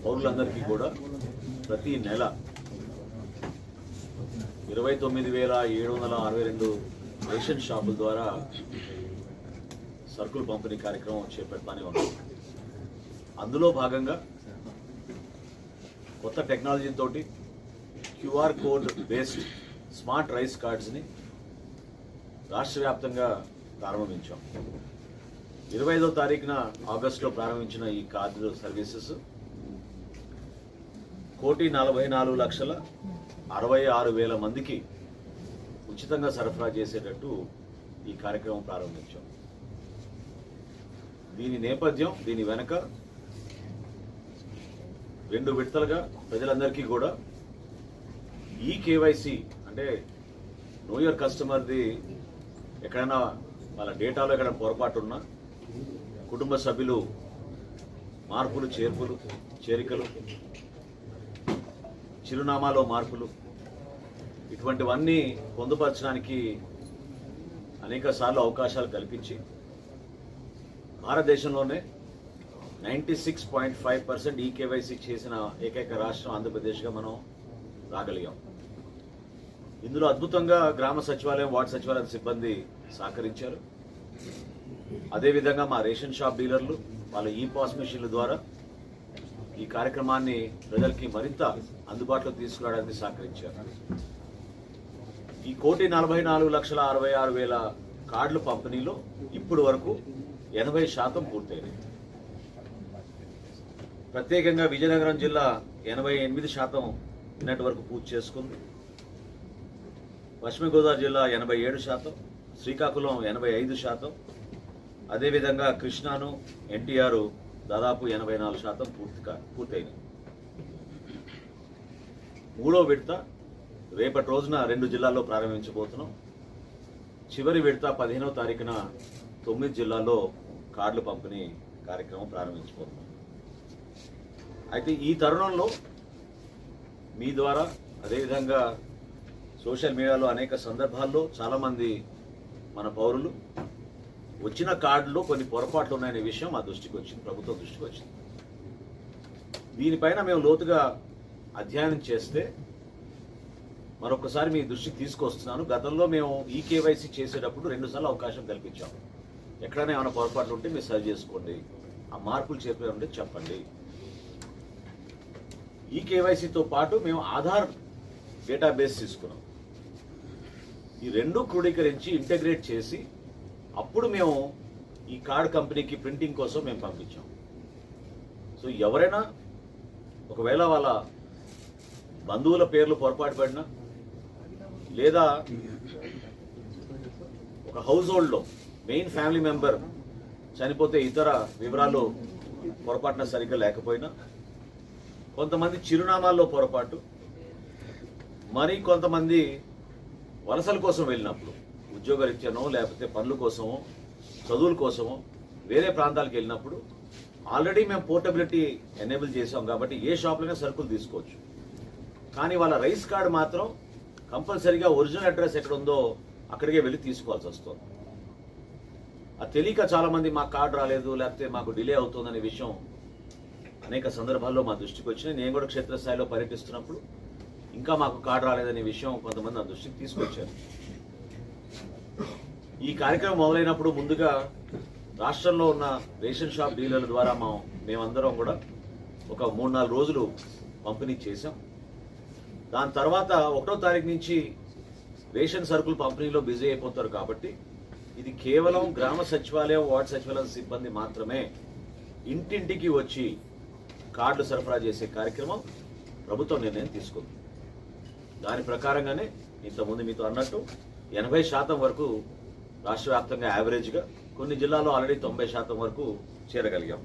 పౌరులందరికీ కూడా ప్రతి నెల 29,762 రేషన్ షాపుల ద్వారా సరుకులు పంపిణీ కార్యక్రమం చేపడతానే ఉన్నాం. అందులో భాగంగా కొత్త టెక్నాలజీతో QR code based smart rice కార్డ్స్ని రాష్ట్ర వ్యాప్తంగా ప్రారంభించాం. 25వ తారీఖున ఆగస్టులో ప్రారంభించిన ఈ కార్డు సర్వీసెస్ 1,44,66,000 మందికి ఉచితంగా సరఫరా చేసేటట్టు ఈ కార్యక్రమం ప్రారంభించాం. దీని నేపథ్యం, దీని వెనక 2 విడతలుగా ప్రజలందరికీ కూడా ఈ కేవైసీ అంటే నో యువర్ కస్టమర్ది ఎక్కడైనా వాళ్ళ డేటాలో ఎక్కడైనా పొరపాటు ఉన్నా, కుటుంబ సభ్యులు మార్పులు చేరికలు, చిరునామాలో మార్పులు, ఇటువంటివన్నీ పొందుపరచడానికి అనేక సార్లు అవకాశాలు కల్పించి భారతదేశంలోనే 96.5% ఈ కేవైసీ చేసిన ఏకైక రాష్ట్రం ఆంధ్రప్రదేశ్గా మనం రాగలిగాం. ఇందులో అద్భుతంగా గ్రామ సచివాలయం, వార్డు సచివాలయం సిబ్బంది సహకరించారు. అదేవిధంగా మా రేషన్ షాప్ డీలర్లు వాళ్ళ ఈ పాస్ మెషిన్ల ద్వారా ఈ కార్యక్రమాన్ని ప్రజలకి మరింత అందుబాటులో తీసుకురావడానికి సహకరించారు. ఈ 1,44,66,000 కార్డుల పంపిణీలో ఇప్పుడు వరకు 80% పూర్తయినాయి. ప్రత్యేకంగా విజయనగరం జిల్లా 88% నిన్నటి వరకు పూర్తి చేసుకుంది. పశ్చిమ గోదావరి జిల్లా 87%, శ్రీకాకుళం 85%, అదేవిధంగా కృష్ణాను, ఎన్టీఆర్ దాదాపు 84% పూర్తయినాయి. 3వ విడత రేపటి రోజున 2 జిల్లాల్లో ప్రారంభించబోతున్నాం. చివరి విడత 15వ తారీఖున 9 జిల్లాల్లో కార్డులు పంపిణీ కార్యక్రమం ప్రారంభించబోతున్నాం. అయితే ఈ తరుణంలో మీ ద్వారా, అదేవిధంగా సోషల్ మీడియాలో అనేక సందర్భాల్లో చాలామంది మన పౌరులు వచ్చిన కార్డులో కొన్ని పొరపాట్లు ఉన్నాయనే విషయం మా దృష్టికి వచ్చింది, ప్రభుత్వం దృష్టికి వచ్చింది. దీనిపైన మేము లోతుగా అధ్యయనం చేస్తే మరొకసారి మీ దృష్టికి తీసుకొస్తున్నాను. గతంలో మేము ఈ కేవైసీ చేసేటప్పుడు 2 సార్లు అవకాశం కల్పించాము. ఎక్కడైనా ఏమైనా పొరపాట్లు ఉంటే మీరు సరి చేసుకోండి, ఆ మార్పులు చెప్పే ఉంటే చెప్పండి. ఈ కేవైసీతో పాటు మేము ఆధార్ డేటాబేస్ తీసుకున్నాం. ఈ 2 క్రోడీకరించి ఇంటగ్రేట్ చేసి అప్పుడు మేము ఈ కార్డ్ కంపెనీకి ప్రింటింగ్ కోసం మేము పంపించాం. సో ఎవరైనా ఒకవేళ వాళ్ళ బంధువుల పేర్లు పొరపాటు పడినా, లేదా ఒక హౌస్ హోల్డ్లో మెయిన్ ఫ్యామిలీ మెంబర్ చనిపోతే ఇతర వివరాలు పొరపాటున సరిగ్గా లేకపోయినా, కొంతమంది చిరునామాల్లో పొరపాటు, మరి కొంతమంది వలసల కోసం వెళ్ళినప్పుడు ఉద్యోగరీత్యానో లేకపోతే పనుల కోసమో చదువుల కోసమో వేరే ప్రాంతాలకు వెళ్ళినప్పుడు ఆల్రెడీ మేము పోర్టబిలిటీ ఎనేబుల్ చేసాం కాబట్టి ఏ షాప్లోనే సరుకులు తీసుకోవచ్చు. కానీ వాళ్ళ రైస్ కార్డు మాత్రం కంపల్సరీగా ఒరిజినల్ అడ్రస్ ఎక్కడ ఉందో అక్కడికే వెళ్ళి తీసుకోవాల్సి వస్తుంది. అది తెలియక చాలామంది మాకు కార్డు రాలేదు, లేకపోతే మాకు డిలే అవుతుందనే విషయం అనేక సందర్భాల్లో మా దృష్టికి వచ్చినాయి. నేను కూడా క్షేత్రస్థాయిలో పర్యటిస్తున్నప్పుడు ఇంకా మాకు కార్డు రాలేదనే విషయం కొంతమంది నా దృష్టికి తీసుకొచ్చారు. ఈ కార్యక్రమం మొదలైనప్పుడు ముందుగా రాష్ట్రంలో ఉన్న రేషన్ షాప్ డీలర్ల ద్వారా మేమందరం కూడా ఒక 3-4 రోజులు పంపిణీ చేశాం. దాని తర్వాత 1వ తారీఖు నుంచి రేషన్ సరుకులు పంపిణీలో బిజీ అయిపోతారు కాబట్టి ఇది కేవలం గ్రామ సచివాలయం, వార్డు సచివాలయం సిబ్బంది మాత్రమే ఇంటింటికి వచ్చి కార్డులు సరఫరా చేసే కార్యక్రమం ప్రభుత్వం నిర్ణయం తీసుకుంది. దాని ప్రకారంగానే ఇంతకుముందు మీతో అన్నట్టు 80% వరకు రాష్ట్ర వ్యాప్తంగా యావరేజ్గా, కొన్ని జిల్లాలో ఆల్రెడీ 90% వరకు చేరగలిగాం.